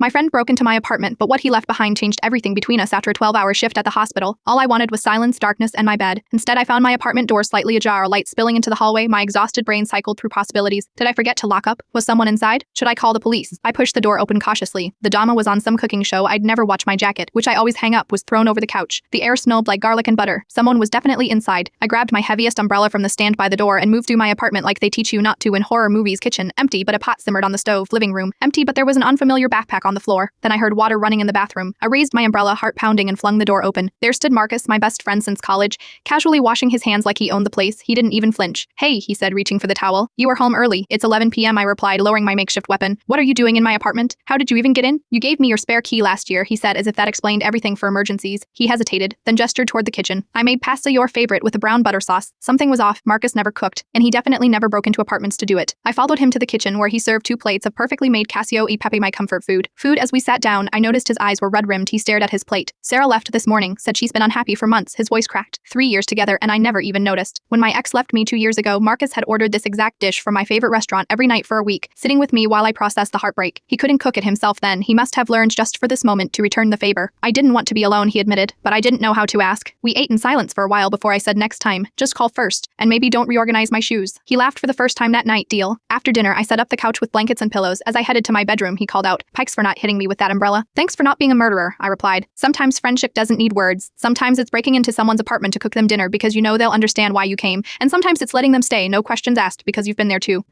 My friend broke into my apartment, but what he left behind changed everything between us after a 12-hour shift at the hospital. All I wanted was silence, darkness, and my bed. Instead, I found my apartment door slightly ajar, light spilling into the hallway. My exhausted brain cycled through possibilities. Did I forget to lock up? Was someone inside? Should I call the police? I pushed the door open cautiously. The Dama was on some cooking show. I'd never watch my jacket, which I always hang up, was thrown over the couch. The air smelled like garlic and butter. Someone was definitely inside. I grabbed my heaviest umbrella from the stand by the door and moved through my apartment like they teach you not to in horror movies. Kitchen, empty, but a pot simmered on the stove. Living room, empty, but there was an unfamiliar backpack on the floor. Then I heard water running in the bathroom. I raised my umbrella, heart pounding, and flung the door open. There stood Marcus, my best friend since college, casually washing his hands like he owned the place. He didn't even flinch. "Hey," he said, reaching for the towel. "You are home early. It's 11 p.m., I replied, lowering my makeshift weapon. "What are you doing in my apartment? How did you even get in?" "You gave me your spare key last year," he said, as if that explained everything for emergencies. He hesitated, then gestured toward the kitchen. "I made pasta, your favorite, with a brown butter sauce." Something was off. Marcus never cooked, and he definitely never broke into apartments to do it. I followed him to the kitchen, where he served 2 plates of perfectly made Casio e Pepe, my comfort food. As we sat down, I noticed his eyes were red-rimmed. He stared at his plate. "Sarah left this morning, said she's been unhappy for months." His voice cracked. 3 years together, and I never even noticed. When my ex left me 2 years ago, Marcus had ordered this exact dish from my favorite restaurant every night for a week, sitting with me while I processed the heartbreak. He couldn't cook it himself then. He must have learned just for this moment to return the favor. "I didn't want to be alone," he admitted, "but I didn't know how to ask." We ate in silence for a while before I said, "Next time, just call first, and maybe don't reorganize my shoes." He laughed for the first time that night. Deal. After dinner, I set up the couch with blankets and pillows. As I headed to my bedroom, he called out, "Pikes for not hitting me with that umbrella." "Thanks for not being a murderer," I replied. Sometimes friendship doesn't need words. Sometimes it's breaking into someone's apartment to cook them dinner because you know they'll understand why you came, and sometimes it's letting them stay, no questions asked, because you've been there too.